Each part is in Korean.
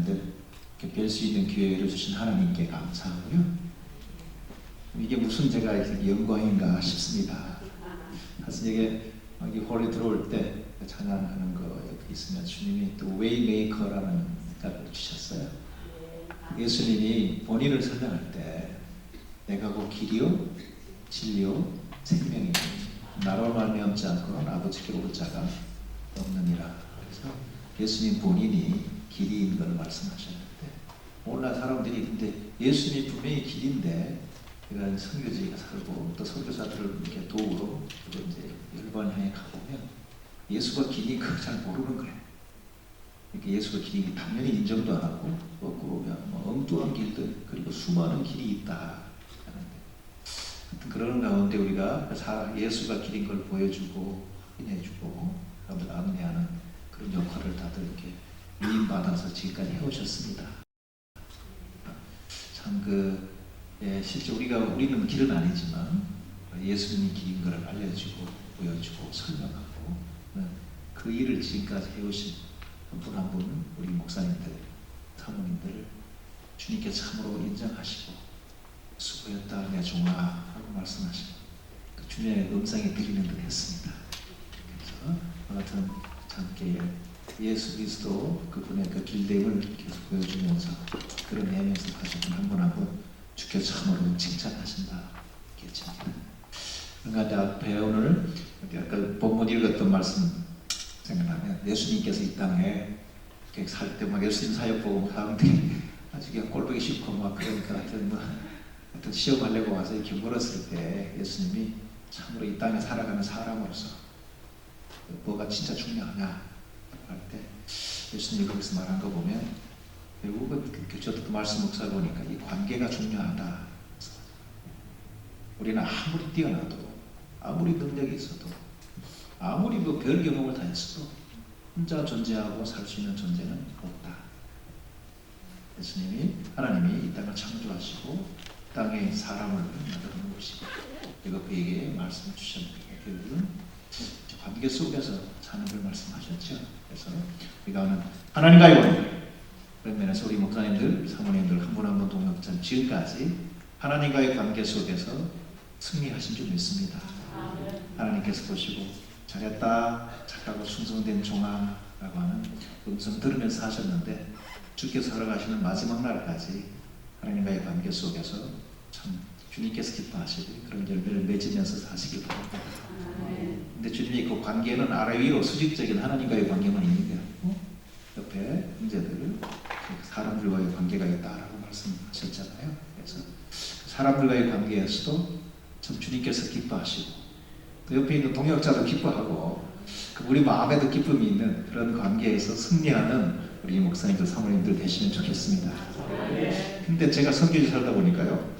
목사님들 이렇게 뵐 수 있는 기회를 주신 하나님께 감사하고요. 이게 무슨 제가 영광인가 싶습니다. 사실 이게 여기 홀에 들어올 때 찬양하는 거 옆에 있으면 주님이 또 웨이메이커라는 생각을 주셨어요. 예수님이 본인을 설명할 때 내가 곧 길이요 진리요 생명이니 나로 말미암지 않고는 아버지께로 올 자가 없느니라. 그래서 예수님 본인이 길이인 걸 말씀하셨는데 오늘날 사람들이 근데 예수님이 분명히 길인데 이런 선교지가 살고 또 선교사들을 이렇게 도우러 이제 열반 향해 가보면 예수가 길이 그걸 잘 모르는 거예요. 그러니까 예수가 길이 당연히 인정도 안 하고 그러면 뭐 엉뚱한 길들 그리고 수많은 길이 있다 하는데 그런 가운데 우리가 예수가 길인 걸 보여주고 확인해주고 여러분 안내하는 그런 역할을 다들 이렇게 위임받아서 지금까지 해오셨습니다. 참 실제 우리는 길은 아니지만 예수님이 길인 걸 알려주고 보여주고 설명하고 그 일을 지금까지 해오신 한 분 한 분 우리 목사님들, 사모님들을 주님께 참으로 인정하시고 수고했다 내 종아 하고 말씀하시고 그 주님의 음성에 들리는 듯 했습니다. 그래서 같은 함께 예수 그리스도 그분의 그 길됨을 계속 보여주면서 그런 내면서 하시는 한 분 한 분 주께 참으로 칭찬하신다 겠습니다. 그러니까 앞에 오늘 아까 본문 읽었던 말씀 생각나면 예수님께서 이 땅에 살 때 막 예수님 사역 보고 사람들이 아주 그냥 꼴보기 싫고 막 그러니까 하여튼 시험하려고 와서 이렇게 물었을 때 예수님이 참으로 이 땅에 살아가는 사람으로서 뭐가 진짜 중요하냐 할 때 예수님이 거기서 말한 거 보면 결국은 저도 말씀 묵상 보니까 이 관계가 중요하다. 우리는 아무리 뛰어나도 아무리 능력이 있어도 아무리 별 경험을 다 했어도 혼자 존재하고 살 수 있는 존재는 없다. 예수님이 하나님이 이 땅을 창조하시고 땅에 사람을 만들어 놓으시고 그리고 그에게 말씀을 주셨는데 결국은 관계 속에서 사는 걸 말씀하셨죠. 그래서 우리가 하는 하나님과의 관계 그런 면에서 우리 목사님들, 사모님들 한 분 한 분 동역자는 지금까지 하나님과의 관계 속에서 승리하신 줄 믿습니다. 하나님께서 보시고 잘했다, 착하고 충성된 종아라고 하는 음성 들으면서 하셨는데 주께서 살아가시는 마지막 날까지 하나님과의 관계 속에서 참 주님께서 기뻐하시고 그런 열매를 맺으면서 사시기 바랍니다. 근데 주님이 그 관계는 아래 위로 수직적인 하나님과의 관계만 있는 게 아니고 옆에 형제들 사람들과의 관계가 있다라고 말씀하셨잖아요. 그래서 사람들과의 관계에서도 참 주님께서 기뻐하시고 또 옆에 있는 동역자도 기뻐하고 우리 마음에도 기쁨이 있는 그런 관계에서 승리하는 우리 목사님들, 사모님들 되시면 좋겠습니다. 근데 제가 선교지 살다 보니까요.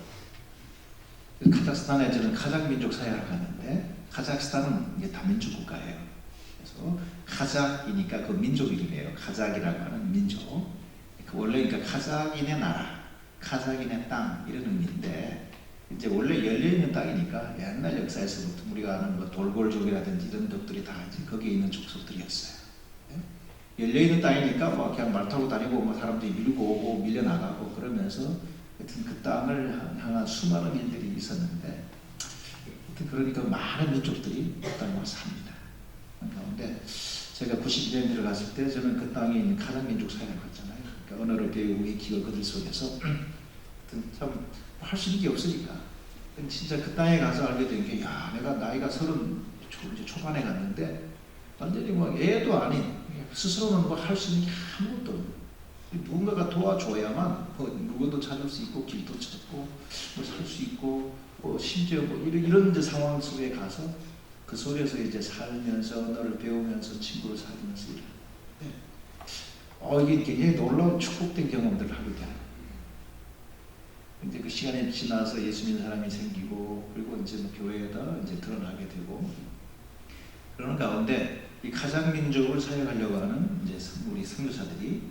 카자흐스탄에 저는 카자흐 민족 사회를 갔는데 카자흐스탄은 이게 다민족 국가예요. 그래서 카자흐이니까 그 민족 이름이에요. 카자흐이라고 하는 민족. 원래 그러니까 카자흐인의 나라, 카자흐인의 땅 이런 의미인데 이제 원래 열려있는 땅이니까 옛날 역사에서부터 우리가 아는 뭐 돌골족이라든지 이런 족들이 다 이제 거기에 있는 족속들이었어요. 열려있는 땅이니까 뭐 그냥 말 타고 다니고 뭐 사람들이 밀고 오고 밀려나가고 그러면서 하여튼 그 땅을 향한 수많은 일들이 있었는데 그러니까 많은 민족들이 그 땅에 와서 삽니다. 그런데 제가 92년에 들어갔을 때 저는 그 땅에 있는 카자흐 민족 사회를 갔잖아요. 그러니까 언어를 배우고 기가 그들 속에서 참 할 수 있는 게 없으니까 진짜 그 땅에 가서 알게 된 게 야 내가 나이가 30 초반에 갔는데 완전히 뭐 애도 아닌 스스로는 뭐 할 수 있는 게 아무것도 없는 누군가가 도와줘야만 뭐 물건도 찾을 수 있고 길도 찾고 뭐 살 수 있고 뭐 심지어 뭐 이런 이제 상황 속에 가서 그 속에서 이제 살면서 언어를 배우면서 친구를 사귀면서 이게 굉장히 놀라운 축복된 경험들을 하게 돼요. 이제 그 시간이 지나서 예수 믿는 사람이 생기고 그리고 이제 뭐 교회에다 이제 드러나게 되고 그러는 가운데 이 카자흐 민족을 사역하려고 하는 이제 우리 선교사들이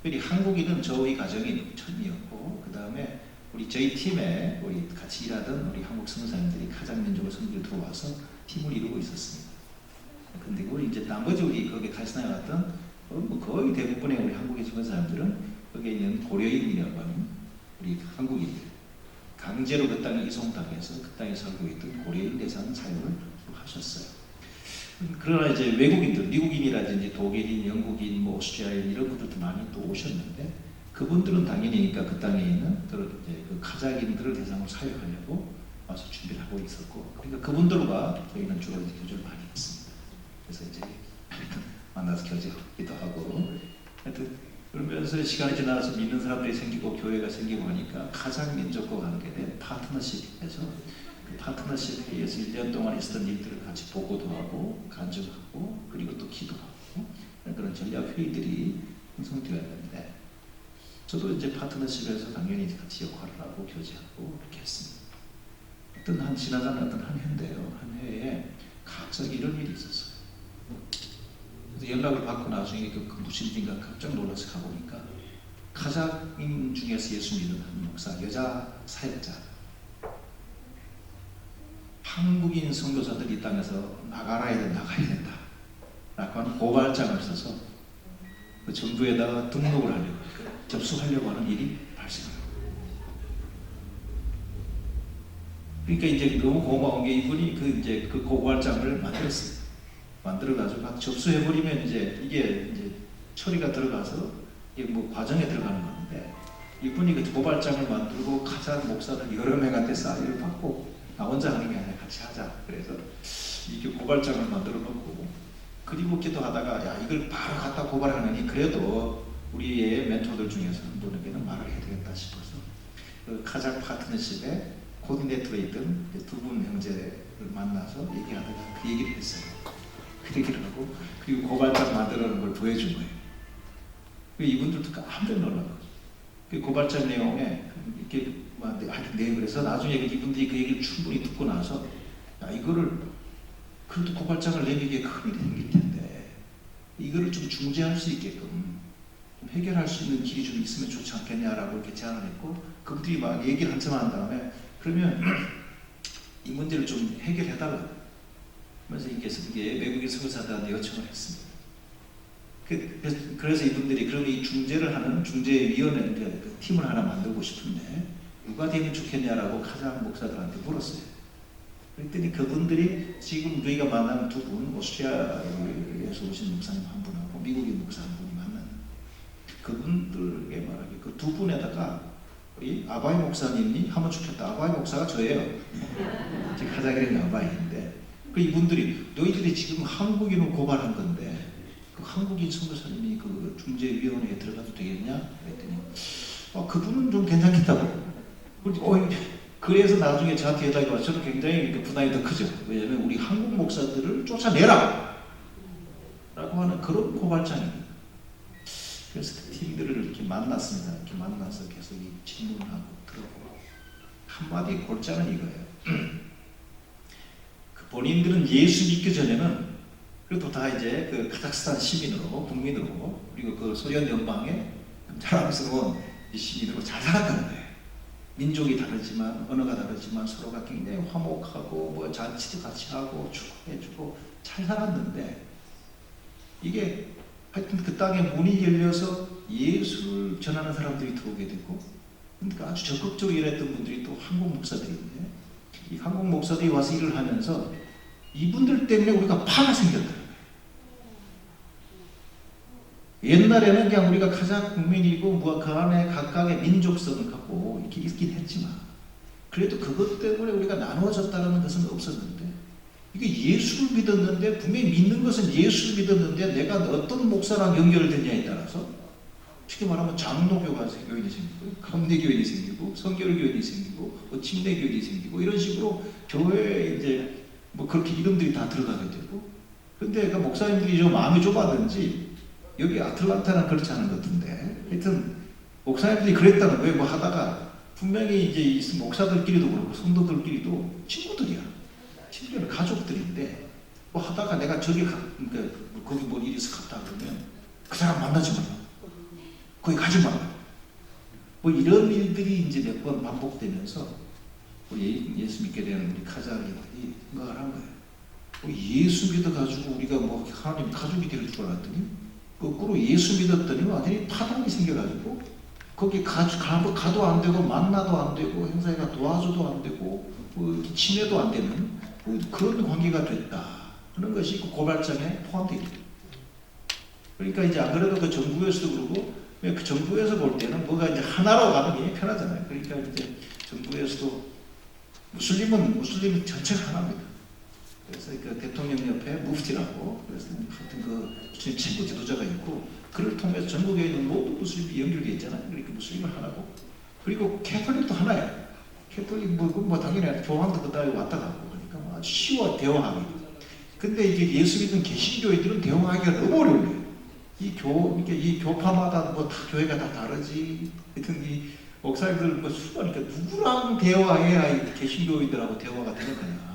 특별히 한국인은 저희 가정이 처음이었고 그 다음에 저희 팀에 우리 같이 일하던 우리 한국 선교사님들이 카자흐 민족을 선교로 들어와서 팀을 이루고 있었습니다. 근데 우리 이제 나머지 우리 거기 카자흐스탄에 왔던 뭐 거의 대부분의 우리 한국의 선교사님들은 거기에 있는 고려인이라고 하는 우리 한국인들, 강제로 그 땅에 이송당해서 그 땅에 살고 있던 고려인 대상 사역을 하셨어요. 그러나 이제 외국인들, 미국인이라든지 독일인, 영국인, 뭐 오스트리아인 이런 분들도 많이 또 오셨는데, 그분들은 당연히 그 땅에 있는 그 카자흐인들을 대상으로 사역하려고 와서 준비를 하고 있었고, 그러니까 그분들과 저희는 주로 교제를 많이 했습니다. 그래서 이제 만나서 교제하기도 하고, 하여튼 그러면서 시간이 지나서 믿는 사람들이 생기고 교회가 생기고 하니까 카자흐 민족과 관계된 파트너십에서 그 파트너십 회의에서 1년 동안 있었던 일들을 같이 보고도 하고 간증하고 그리고 또 기도하고 그런 전략 회의들이 형성되었는데, 저도 이제 파트너십에서 당연히 같이 역할을 하고 교제하고 이렇게 했습니다. 어떤 한 지나가는 어떤 한 해인데요, 한 해에 갑자기 이런 일이 있었어요. 그래서 연락을 받고 나중에 그 무슨 일인가 깜짝 놀라서 가보니까 카자흐인 중에서 예수 믿는 한 목사, 여자 사역자, 한국인 선교사들이 이 땅에서 나가야 된다 라고 하는 고발장을 써서 그 정부에다가 등록을 하려고, 접수하려고 하는 일이 발생합니다. 그러니까 이제 너무 고마운 게 이분이 그 고발장을 만들었습니다. 만들어가지고 막 접수해버리면 이게 이제 처리가 들어가서 이게 뭐 과정에 들어가는 건데, 이분이 그 고발장을 만들고 카자흐 목사들 여러 명한테 사인을 받고, 나 혼자 하는 게 아니라 같이 하자. 그래서 이렇게 고발장을 만들어 놓고, 그리고 기도하다가 야, 이걸 바로 갖다 고발하느니 그래도 우리의 멘토들 중에서 한 분에게는 말을 해야 되겠다 싶어서 그 카자흐 파트너십에 코디네이터로 있던 두 분 형제를 만나서 얘기하다가 그 얘기를 했어요. 그 얘기를 하고 그리고 고발장 만들어 놓은 걸 보여준 거예요. 이분들도 깜짝 놀라고, 그 고발장 내용에 이렇게 하여튼 내용을 해서 나중에 이분들이 그 얘기를 충분히 듣고 나서, 야, 이거를 그래도 고발장을 내미기에 큰 일이 생길 텐데 이거를 좀 중재할 수 있게끔 좀 해결할 수 있는 길이 좀 있으면 좋지 않겠냐라고 이렇게 제안을 했고, 그분들이 막 얘기를 한참 한 다음에 그러면 이 문제를 좀 해결해달라 그래서 이게 외국인 선교사들한테 요청을 했습니다. 그래서 이분들이 그럼 이 중재를 하는 중재위원회 그 팀을 하나 만들고 싶은데 누가 되면 좋겠냐라고 카자흐 목사들한테 물었어요. 그랬더니 그분들이 지금 저희가 만난 두 분, 오스트리아에서 오신 목사님 한 분하고 미국인 목사 한 분이 만났는데, 그분들에게 말하기 그 두 분에다가 우리 아바이 목사님이 하면 좋겠다. 아바이 목사가 저예요. 지금 카자흐인 아바이인데, 그 이분들이 너희들이 지금 한국인을 고발한 건데 그 한국인 선교사님이 그 중재위원회에 들어가도 되겠냐? 그랬더니 그분은 좀 괜찮겠다고. 그래서 나중에 저한테 연락이 와서 저는 굉장히 부담이 더 크죠. 왜냐하면 우리 한국 목사들을 쫓아내라 라고 하는 그런 고발장입니다. 그래서 그 팀들을 이렇게 만났습니다. 이렇게 만나서 계속 이 질문하고 들어보고 한마디 골자는 이거예요. 그 본인들은 예수 믿기 전에는 그래도 다 이제 그 카자흐스탄 시민으로, 국민으로, 그리고 그 소련 연방의 자랑스러운 시민으로 잘 살았다는 거예요. 민족이 다르지만, 언어가 다르지만 서로가 굉장히 화목하고 뭐 잔치도 같이 하고 축하해주고 잘 살았는데, 이게 하여튼 그 땅에 문이 열려서 예수를 전하는 사람들이 들어오게 되고, 그러니까 아주 적극적으로 일했던 분들이 또 한국 목사들인데, 이 한국 목사들이 와서 일을 하면서 이분들 때문에 우리가 파가 생겼다는 거예요. 옛날에는 그냥 우리가 카자흐 국민이고 뭐 그 안에 각각의 민족성을 갖고 이렇게 있긴 했지만, 그래도 그것 때문에 우리가 나누어졌다는 것은 없었는데, 이게 예수를 믿었는데, 분명히 믿는 것은 예수를 믿었는데 내가 어떤 목사랑 연결되냐에 따라서 쉽게 말하면 장로교가 교인이 생기고, 감리교인이 생기고, 성결교인이 생기고, 뭐 침례교인이 생기고, 이런 식으로 교회에 이제 뭐 그렇게 이름들이 다 들어가게 되고, 근데 그 목사님들이 좀 마음이 좁았는지 여기 아틀란타는 그렇지 않은 것 같은데, 하여튼 목사님들이 그랬다는 거예요. 뭐 하다가 분명히 이제 이 목사들끼리도 그렇고 성도들끼리도 친구들이야. 친구들 가족들인데 뭐 하다가 내가 저기 그러니까 거기 뭐 일이 있어 갔다 그러면 그 사람 만나지 말라. 거기 가지 말라. 뭐 이런 일들이 이제 몇 번 반복되면서 예수 믿게 되는 우리 카자흐인들이 생각을 한 거예요. 예수 믿어가지고 우리가 뭐 하나님 가족이 될 줄 알았더니 거꾸로 예수 믿었더니 완전히 파동이 생겨가지고 거기 가도 안 되고 만나도 안 되고 행사회가 도와줘도 안 되고 친해도 안 되는 그런 관계가 됐다 하는 것이 그 고발장에 포함되어 있다. 그러니까 이제 안 그래도 그 정부에서도 그러고 그 정부에서 볼 때는 뭐가 이제 하나로 가는 게 편하잖아요. 그러니까 이제 정부에서도 무슬림은 전체가 하나입니다. 그래서 그 대통령 옆에 무프티라고 그래서 하여튼 그 최고 지도자가 있고 그를 통해서 전국에 있는 모든 무슬림이 연결되어 있잖아요. 그러니까 무슬림은 하나고 그리고 캐톨릭도 하나예요. 캐톨릭 뭐 당연히 교황도 그다음에 왔다 갔고 그러니까 뭐 아주 쉬워 대화하기. 근데 이게 예수 믿는 개신교회들은 대화하기가 너무 어려워요. 이 교파마다 뭐 다 교회가 다 다르지. 하여튼 이 목사님들 뭐 수고하니까 누구랑 대화해야 이 개신교회들하고 대화가 되는 거냐.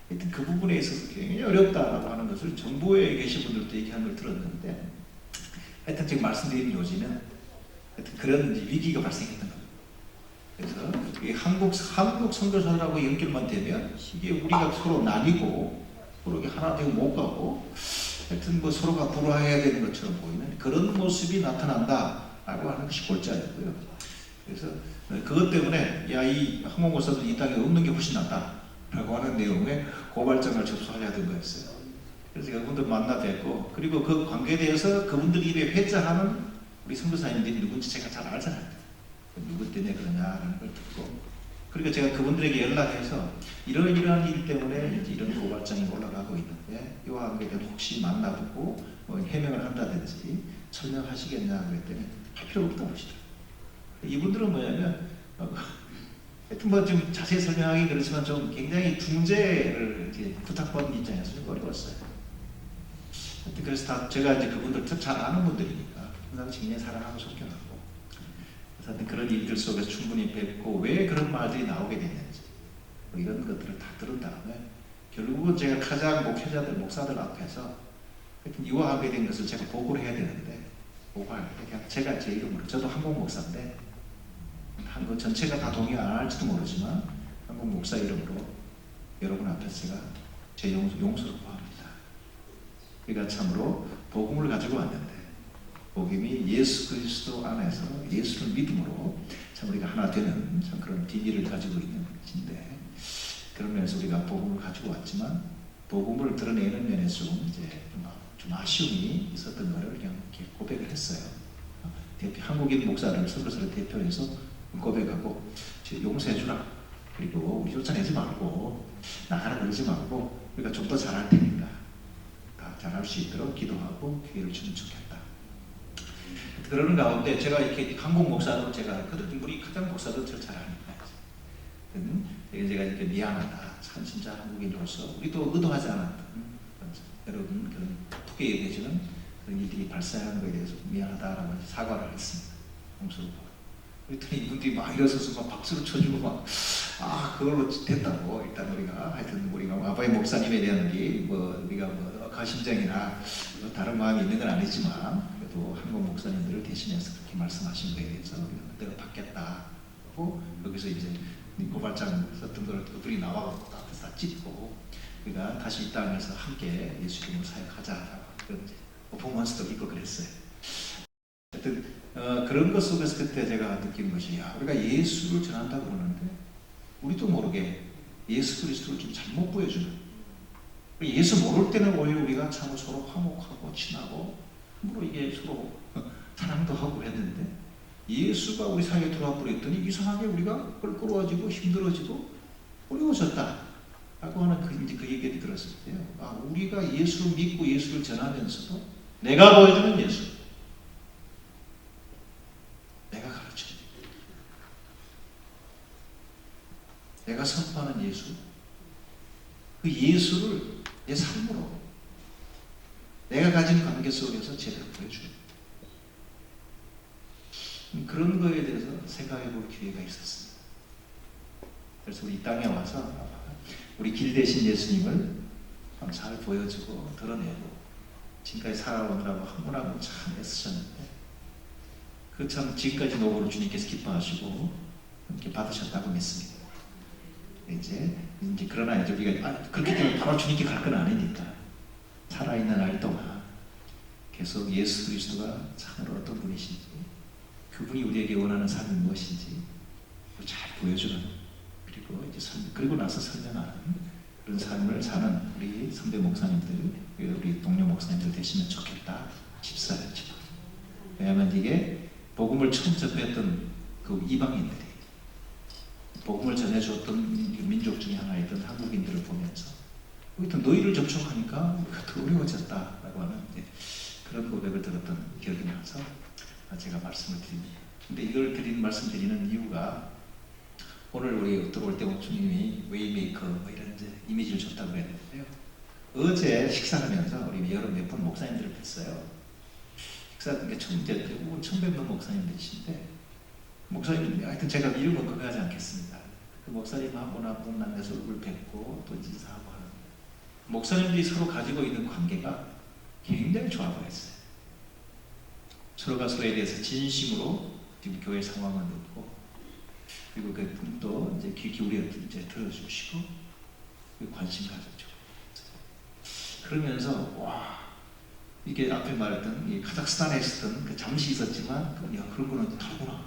하여튼 그 부분에 있어서 굉장히 어렵다라고 하는 것을 정부에 계신 분들도 얘기하는 걸 들었는데 하여튼 지금 말씀드린 요지는 하여튼 그런 위기가 발생했던 겁니다. 그래서 이 한국 선교사들하고 연결만 되면 이게 우리가 서로 나뉘고 서로 하나 되고 못 가고 하여튼 뭐 서로가 불화해야 되는 것처럼 보이는 그런 모습이 나타난다라고 하는 것이 골자였고요. 그래서 그것 때문에 이 한국 목사들 이 땅에 없는 게 훨씬 낫다라고 하는 내용의 고발장을 접수하려 던 거였어요. 그래서 그분들 만나 뵙고 그리고 그 관계에 대해서 그분들이 입에 회자하는 우리 선교사님들이 누군지 제가 잘 알잖아요. 누구 때문에 그러냐라는 걸 듣고 그리고 제가 그분들에게 연락해서 이러이러한 일 때문에 이제 이런 고발장이 올라가고 있는데 이와 관계된 혹시 만나보고 뭐 해명을 한다든지 설명하시겠냐 그랬더니 할 필요 없다고 하시더라고요. 이분들은 뭐냐면 하여튼 뭐 좀 자세히 설명하기 그렇지만 좀 굉장히 중재를 이제 부탁받는 입장에서 좀 어려웠어요. 하여튼 그래서 제가 이제 그분들 잘 아는 분들이니까 항상 굉장히 사랑하고 존경하고 하여튼 그런 일들 속에서 충분히 뵙고 왜 그런 말들이 나오게 됐는지 뭐 이런 것들을 다 들은 다음에 결국은 제가 가장 목사들 앞에서 하여튼 이와 하게 된 것을 제가 보고를 해야 되는데 보고할 때 그냥 제가 제 이름으로 저도 한국 목사인데 한국 전체가 다 동의 안 할지도 모르지만 한국 목사 이름으로 여러분 앞에서 제가 제 용서를 구합니다. 우리가 참으로 복음을 가지고 왔는데 복음이 예수 그리스도 안에서 예수를 믿음으로 참 우리가 하나 되는 참 그런 비밀을 가지고 있는 것인데 그런 면에서 우리가 복음을 가지고 왔지만 복음을 드러내는 면에서 이제 좀 아쉬움이 있었던 것을 그냥 이렇게 고백을 했어요. 한국인 목사를 선교사를 대표해서 고백하고 용서해주라. 그리고 우리 쫓아내지 말고 나가라 그러지 말고 우리가 좀 더 잘할 테니까 다 잘할 수 있도록 기도하고 기회를 주면 좋겠다. 그러는 가운데 제가 이렇게 한국 목사로 제가 우리 가장 목사도 저를 잘 아니까 제가 이렇게 미안하다. 참 진짜 한국인으로서 우리도 의도하지 않았던 여러분 그런 투게에 대해서는 그런 일들이 발생하는 것에 대해서 미안하다라고 사과를 했습니다. 용서를 그랬더니 이분들이 막 일어서서 막 박수를 쳐주고 막 그걸로 됐다고 일단 우리가 아바이 목사님에 대한 우리가 가심장이나 다른 마음이 있는 건 아니지만 그래도 한국 목사님들을 대신해서 그렇게 말씀하신 거에 대해서 내가 받겠다고 여기서 이제 고발장 썼던 걸 그들이 나와서 앞에서 다 찍고 우리가 다시 이 땅에서 함께 예수 이름으로 사역하자라고 그런 퍼포먼스도 있고 그랬어요. 하여튼 그런 것 속에서 그때 제가 느낀 것이 우리가 예수를 전한다고 그러는데 우리도 모르게 예수 그리스도를 좀 잘못 보여주는 예수 모를 때는 오히려 우리가 참 서로 화목하고 친하고 함부로 이게 서로 사랑도 하고 했는데 예수가 우리 사이에 들어와 버렸더니 이상하게 우리가 껄끄러워지고 힘들어지고 어려워졌다 라고 하는 그 얘기를 들었을 때요. 우리가 예수를 믿고 예수를 전하면서도 내가 보여주는 예수 내가 가르쳐주는 내가 선포하는 예수 그 예수를 내 삶으로 내가 가진 관계 속에서 제대로 보여주는 그런 거에 대해서 생각해 볼 기회가 있었습니다. 그래서 우리 땅에 와서 우리 길 대신 예수님을 잘 보여주고 드러내고 지금까지 살아오느라고 한 분 한 분 참 애쓰셨는데 그 참 지금까지 노고를 주님께서 기뻐하시고 이렇게 받으셨다고 믿습니다. 이제 그러나 이제 우리가 그렇기 때문에 바로 주님께 갈 건 아니니까 살아있는 날 동안 계속 예수 그리스도가 참으로 어떤 분이신지 그분이 우리에게 원하는 삶이 무엇인지 잘 보여주는, 그리고 이제 그리고 나서 설명하는 그런 삶을 사는 우리 선배 목사님들, 우리 동료 목사님들 되시면 좋겠다 싶어요. 왜냐하면 이게 복음을 처음 접했던 그 이방인들이, 복음을 전해주었던 민족 중에 하나였던 한국인들을 보면서 너희를 접촉하니까 더 어려워졌다라고 하는 그런 고백을 들었던 기억이 나서 제가 말씀을 드립니다. 근데 이걸 말씀드리는 이유가, 오늘 우리 들어올 때 목주님이 웨이메이커 이런 이미지를 줬다고 그랬는데요. 어제 식사하면서 우리 여러 몇 분 목사님들을 뵀어요. 식사 처음 뵙는 목사님들이신데, 목사님 하여튼 제가 이름은 거부하지 않겠습니다. 그 목사님하고 나분 만나서 얼굴 뵙고 또 인사하고 하는, 목사님들이 서로 가지고 있는 관계가 굉장히 좋아 보였어요. 서로가 서로에 대해서 진심으로 지금 교회 상황을 묻고, 그리고 그분도 이제 귀 기울여 들어주시고 관심 가졌죠. 그러면서 와, 이게 앞에 말했던 이 카자흐스탄에 있었던 잠시 있었지만 그런 거는 다르구나.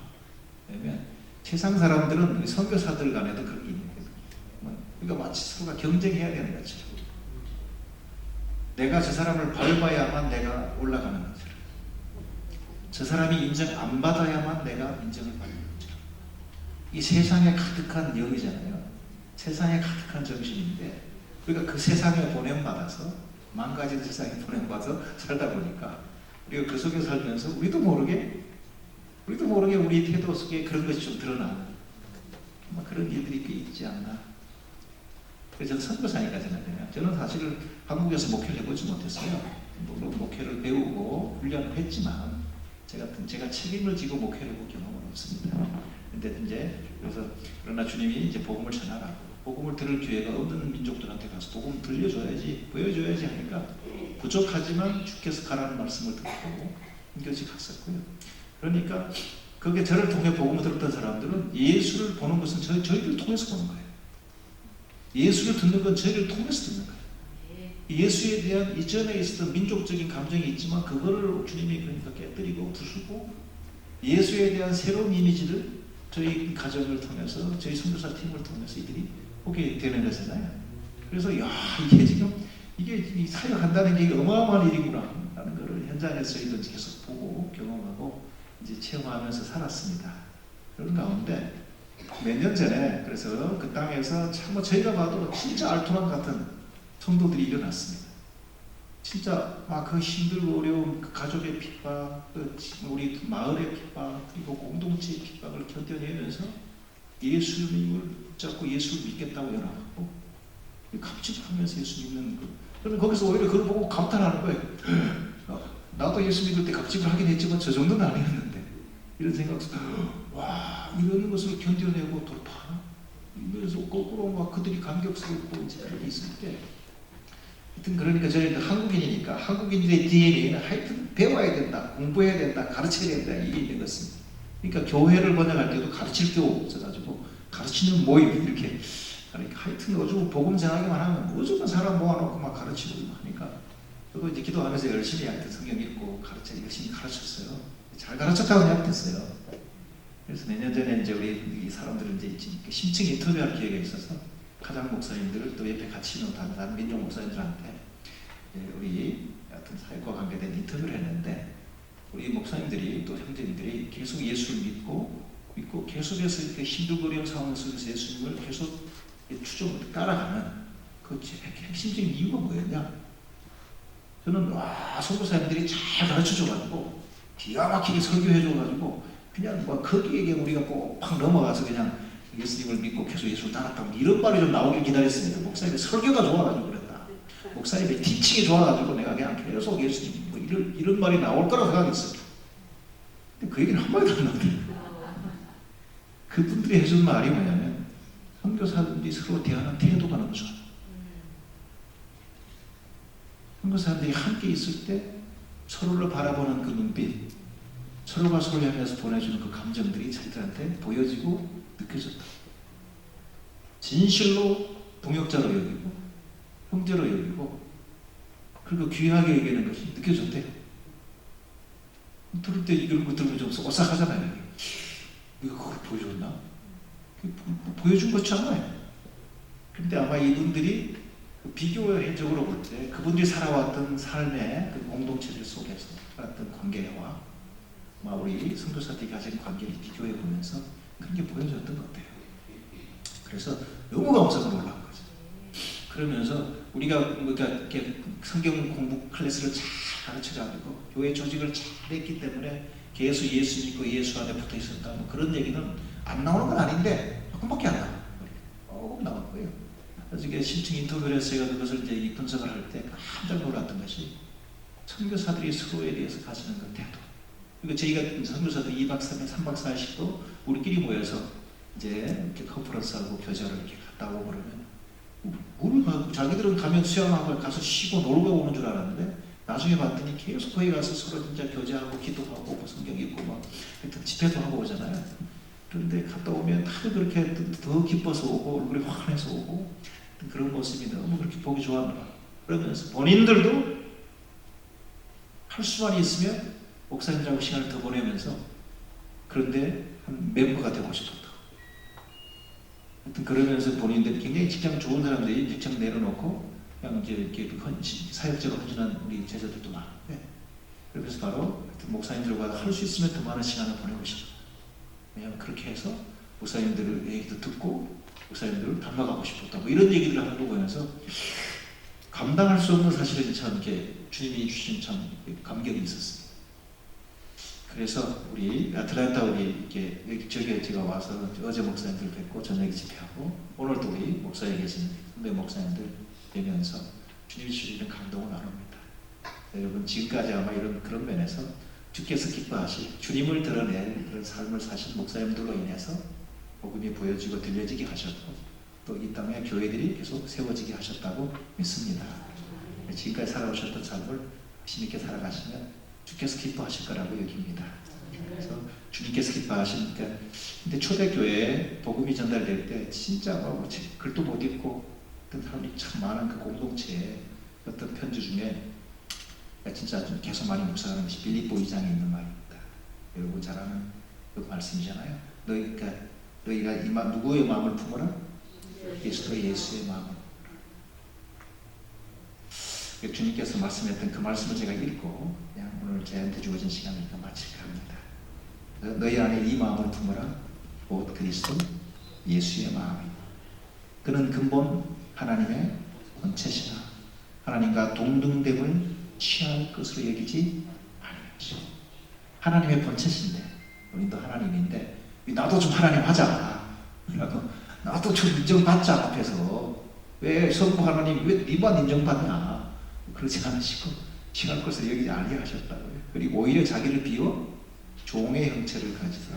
왜냐면 세상 사람들은 선교사들 간에도 그런 게 있는 거예요. 그러니까 마치 서로가 경쟁해야 되는 것처럼, 내가 저 사람을 밟아야만 내가 올라가는 것처럼, 저 사람이 인정 안 받아야만 내가 인정을 받는 것처럼, 이 세상에 가득한 영이잖아요. 세상에 가득한 정신인데, 그러니까 그 세상에 보냄받아서, 망가진 세상에 보냄받아서 살다 보니까 우리가 그 속에 살면서 우리도 모르게 우리 태도 속에 그런 것이 좀 드러나는 그런 일들이 꽤 있지 않나. 그래서 저는 선교사니까 생각해요. 저는 사실 한국에서 목회를 해보지 못했어요. 물론 목회를 배우고 훈련을 했지만 제가 책임을 지고 목회를 해본 경험은 없습니다. 근데 이제 그러나 주님이 이제 복음을 전하라고, 복음을 들을 기회가 없는 민족들한테 가서 복음 들려줘야지, 보여줘야지 하니까 부족하지만 주께서 가라는 말씀을 듣고 인교지 갔었고요. 그러니까 그게 저를 통해 복음을 들었던 사람들은 예수를 보는 것은 저희를 통해서 보는 거예요. 예수를 듣는 건 저희를 통해서 듣는 거예요. 예수에 대한 이전에 있었던 민족적인 감정이 있지만 그거를 주님이 그러니까 깨뜨리고 부수고, 예수에 대한 새로운 이미지를 저희 가정을 통해서, 저희 선교사 팀을 통해서 이들이 보게 되는 것이잖아요. 그래서 이게 지금 이게 사역한다는 게 어마어마한 일이구나 라는 것을 현장에서 저희도 계속 보고 경험하고 이제 체험하면서 살았습니다. 그런 가운데 몇 년 전에 그래서 그 땅에서 참 저희가 봐도 진짜 알토란 같은 성도들이 일어났습니다. 진짜 그 힘들고 어려운 그 가족의 핍박, 우리 마을의 핍박, 그리고 공동체의 핍박을 견뎌내면서 예수님을 붙잡고 예수를 믿겠다고 연합하고 갑질하면서 예수 믿는 거. 저는 거기서 오히려 그걸 보고 감탄하는 거예요. 나도 예수 믿을 때 갑질을 하긴 했지만 저 정도는 아니었는데, 이런 생각에서 와, 이런 것을 견뎌내고 돌파하나? 이러면서 거꾸로 그들이 감격스럽고 이제 그렇게 있을 때, 하여튼 그러니까 저희는 한국인이니까 한국인들의 DNA는 하여튼 배워야 된다, 공부해야 된다, 가르쳐야 된다, 이게 있는 것입니다. 그러니까 교회를 번역할 때도 가르칠 게 없어가지고 가르치는 모임 이렇게, 그러니까 하여튼 요즘 복음 전하기만 하면 무조건 사람 모아놓고 막 가르치고 하니까 저도 이제 기도하면서 열심히 하여튼 성경 읽고 열심히 가르쳤어요. 잘 가르쳤다고 생각했어요. 그래서 몇 년 전에 이제 우리 사람들은 이제 심층 인터뷰할 기회가 있어서 가장 목사님들 또 옆에 같이 있는 다른 민족 목사님들한테 우리 하여튼 사역과 관계된 인터뷰를 했는데, 우리 목사님들이 또 형제님들이 계속 예수를 믿고 계속해서 이렇게 힘들고 어려운 상황 속에서 예수님을 계속 따라가는 그 핵심적인 이유가 뭐였냐? 저는 선교사님들이 잘 가르쳐줘가지고 기가 막히게 설교해줘가지고 그냥 거기에 우리가 꼭 팍 넘어가서 그냥 예수님을 믿고 계속 예수를 따랐다, 이런 말이 좀 나오길 기다렸습니다. 목사님의 설교가 좋아가지고 그랬다, 목사님의 티칭이 좋아가지고 내가 그냥 계속 예수님 이런 말이 나올 거라고 생각했어요. 근데 그 얘기는 한마디도 안 나오더라고요. 그분들이 해준 말이 뭐냐면, 선교사들이 서로 대하는 태도가 너무 좋아요. 선교사들이 함께 있을 때 서로를 바라보는 그 눈빛, 서로가 서로를 향해서 보내주는 그 감정들이 자기들한테 보여지고 느껴졌다. 진실로 동역자로 여기고 형제로 여기고 그리고 귀하게 여기는 것이 느껴졌대요. 들을 때 이런 거 들으면 좀 오싹하잖아요. 이거 그걸 보여줬나? 보여준 것처럼. 근데 아마 이분들이 비교적으로 볼 때 그분들이 살아왔던 삶의 그 공동체들 속에서 살았던 관계와 우리 선교사들이 가진 관계를 비교해 보면서 그런 게 보여졌던 것 같아요. 그래서 너무 감사가 놀라운 거죠. 그러면서 우리가 이렇게 성경 공부 클래스를 잘 가르쳐가지고 교회 조직을 잘 했기 때문에 계속 예수 믿고 예수 안에 붙어 있었다 그런 얘기는 안 나오는 건 아닌데 조금밖에 안 나와요. 조금 나올 거예요. 그래서 심층 인터뷰를 해서 제가 그것을 이제 분석을 할 때 깜짝 놀랐던 것이 선교사들이 서로에 대해서 가지는 그 태도. 그리고 저희가 선교사들 2박 3일, 3박 4일씩도 우리끼리 모여서 이제 이렇게 컨퍼런스하고 교제를 이렇게 갔다 오고 그러면 자기들은 가면 수영하고 가서 쉬고 놀고 오는 줄 알았는데 나중에 봤더니 계속 거기 가서 서로 진짜 교제하고 기도하고 성경 읽고 하여튼 집회도 하고 오잖아요. 그런데 갔다 오면 다들 그렇게 더 기뻐서 오고 얼굴이 환해서 오고 그런 모습이 너무 그렇게 보기 좋았나. 그러면서 본인들도 할 수만 있으면 목사님들하고 시간을 더 보내면서 그런데 한 멤버가 되고 싶었다. 하여튼 그러면서 본인들이 굉장히 직장 좋은 사람들이 직장 내려놓고 그냥 이제 이렇게 사역자로 헌신한 우리 제자들도 많은데 그래서 바로 목사님들과 할 수 있으면 더 많은 시간을 보내고 싶다. 왜냐하면 그렇게 해서 목사님들 얘기도 듣고 목사님들을 닮아가고 싶었다. 이런 얘기들을 하는 거 보면서 감당할 수 없는 사실은 참 이렇게 주님이 주신 참 감격이 있었습니다. 그래서 우리 아틀란타 우리 이렇게 저기 제가 와서 어제 목사님들 뵙고 저녁에 집회하고 오늘도 우리 목사에 계신 선배 목사님들 뵈면서 주님이 주시는 감동을 나눕니다. 여러분 지금까지 아마 그런 면에서 주께서 기뻐하실 주님을 드러낸 그런 삶을 사신 목사님들로 인해서 복음이 보여지고 들려지게 하셨고 또 이 땅에 교회들이 계속 세워지게 하셨다고 믿습니다. 지금까지 살아오셨던 삶을 힘있게 살아가시면 주께서 기뻐하실 거라고 여깁니다. 그래서 주님께서 기뻐하시니까 근데 초대교회에 복음이 전달될 때 진짜 글도 못 읽고 어떤 사람이 참 많은 그 공동체에 어떤 편지 중에 진짜 좀 계속 많이 묵상하는 것이 빌립보 2장에 있는 말입니다. 여러분 잘 아는 그 말씀이잖아요. 너희가 누구의 마음을 품어라? 그리스도 예수의 마음을 품어라. 주님께서 말씀했던 그 말씀을 제가 읽고 그냥 오늘 저한테 주어진 시간을 마칠까 합니다. 너희 안에 이 마음을 품어라. 곧 그리스도 예수의 마음이다. 그는 근본 하나님의 본체시나 하나님과 동등됨을 취할 것으로 여기지 아니하시오. 하나님의 본체신데 우리도 하나님인데 나도 좀 하나님 하자. 나도 좀 인정받자 앞에서. 왜 성부 하나님 왜 니만 인정받냐. 그러지 않으시고 취할 것으로 여기지 아니하셨다고요. 그리고 오히려 자기를 비워 종의 형체를 가지사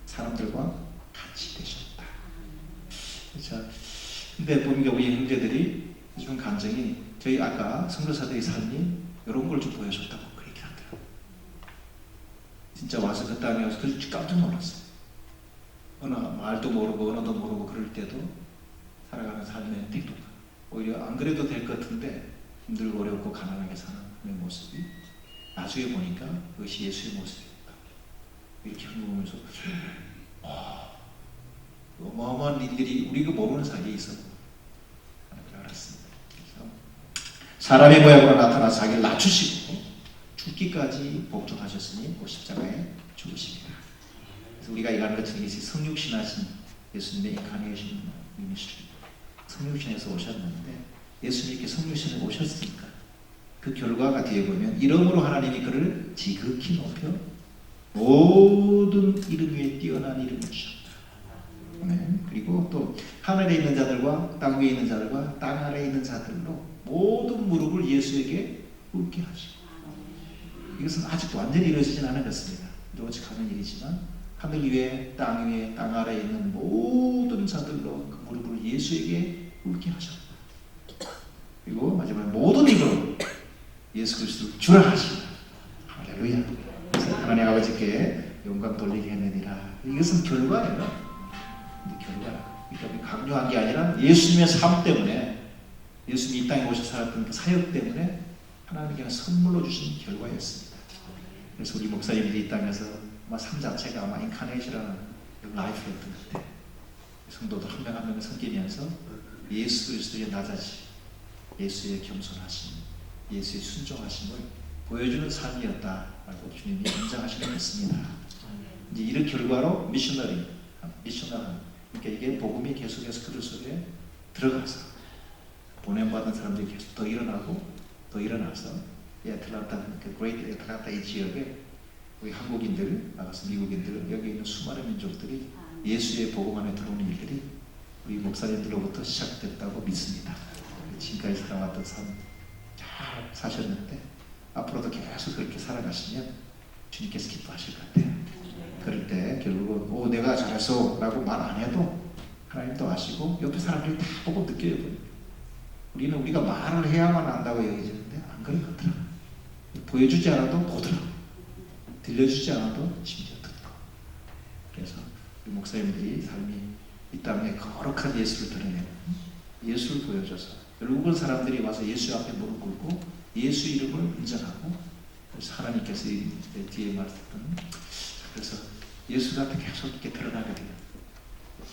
사람들과 같이 되셨다. 자, 근데 보니까 우리 형제들이 좀 감정이 저희 아까 선교사들의 삶이 이런 걸 좀 보여줬다고 그렇게 하더라고요. 진짜 와서 그 땅에 와서 깜짝 놀랐어요. 말도 모르고 언어도 모르고 그럴 때도 살아가는 삶의 태도가 오히려 안 그래도 될 것 같은데 힘들고 어렵고 가난하게 사는 그런 모습이 나중에 보니까 그것이 예수의 모습이었다. 이렇게 하는 거 보면서 어마어마한 일들이 우리가 모르는 사이에 있었구나 알았습니다. 그래서 사람의 모양으로 나타나 자기를 낮추시고 죽기까지 복종하셨으니 그 십자가에 죽으십니다. 그래서 우리가 이해하는 것처럼 성육신하신 예수님의 인카네이션 미니스트리 성육신에서 오셨는데 예수님께 성육신을 오셨으니까 그 결과가 뒤에 보면 이름으로 하나님이 그를 지극히 높여 모든 이름 위에 뛰어난 이름을 주셨다. 네. 그리고 또 하늘에 있는 자들과 땅 위에 있는 자들과 땅 아래에 있는 자들로 모든 무릎을 예수에게 꿇게 하시고 이것은 아직 완전히 이루어지진 않은 것입니다. 오직하는 일이지만 하늘 위에 땅 아래에 있는 모든 자들로 그 무릎을 예수에게 꿇게 하셨다. 그리고 마지막에 모든 입으로 예수 그리스도를 주라 하시다. 할렐루야. 그래서 하나님 아버지께 영광 돌리게 했느니라. 이것은 결과예요. 결과. 그러니까 강요한 게 아니라 예수님의 삶 때문에 예수님이 이 땅에 오셔서 살았던 그 사역 때문에 하나님께서 선물로 주신 결과였습니다. 그래서 우리 목사님들이 이 땅에서 아마 삶 자체가 아마 인카네이션이라는 라이프였던 것 같아요. 성도들 한 명 한 명을 섬기면서 예수 그리스도의 낮아지, 예수의 겸손하심, 예수의 순종하심을 보여주는 삶이었다라고 주님이 인정하시게 됐습니다. 이제 이런 결과로 미셔널, 그러니까 이게 복음이 계속해서 그들 속에 들어가서 보냄받은 사람들이 계속 더 일어나고 더 일어나서 이 애틀란타, 그 그레이트 애틀란타 이 지역에 우리 한국인들, 나가서 미국인들, 여기 있는 수많은 민족들이 예수의 복음 안에 들어오는 일들이 우리 목사님들로부터 시작됐다고 믿습니다. 지금까지 살아왔던 삶 잘 사셨는데 앞으로도 계속 그렇게 살아가시면 주님께서 기뻐하실 것 같아요. 그럴 때 결국은 내가 잘했어 라고 말 안 해도 하나님도 아시고 옆에 사람들이 다 보고 느껴요. 우리는 우리가 말을 해야만 안다고 여기지는데 안 그런 것 같더라. 보여주지 않아도 보더라. 들려주지 않아도 심지어 듣고. 그래서 우리 목사님들이 삶이 이 땅에 거룩한 예수를 드러내는 예수를 보여줘서 결국은 사람들이 와서 예수 앞에 무릎 꿇고 예수 이름을 인정하고, 그래서 하나님께서 이 뒤에 말했던, 그래서 예수가 계속 이렇게 드러나게 돼요.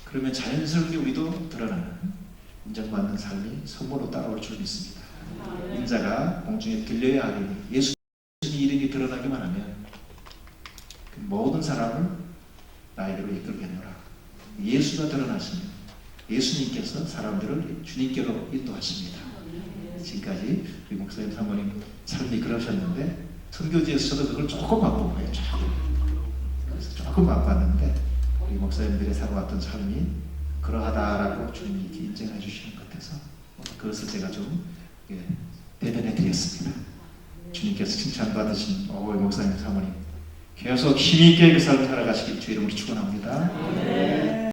그러면 자연스럽게 우리도 드러나는 인정받는 삶이 선물로 따라올 줄 믿습니다. 인자가 공중에 들려야 하리니 예수님 이름이 드러나기만 하면 그 모든 사람을 나에게로 이끌겠노라. 예수가 드러나시면 예수님께서 사람들을 주님께로 인도하십니다. 지금까지 우리 목사님 사모님 삶이 그러셨는데 선교지에서도 그걸 조금 맛본 거예요. 조금 맛봤는데 우리 목사님들의 살아왔던 삶이 그러하다라고 주님이 이렇게 인정해 주시는 것 같아서 그것을 제가 좀 대변해 드렸습니다. 주님께서 칭찬받으신 우리 목사님 사모님 계속 힘있게 그 삶을 살아가시길 주 이름으로 축원합니다.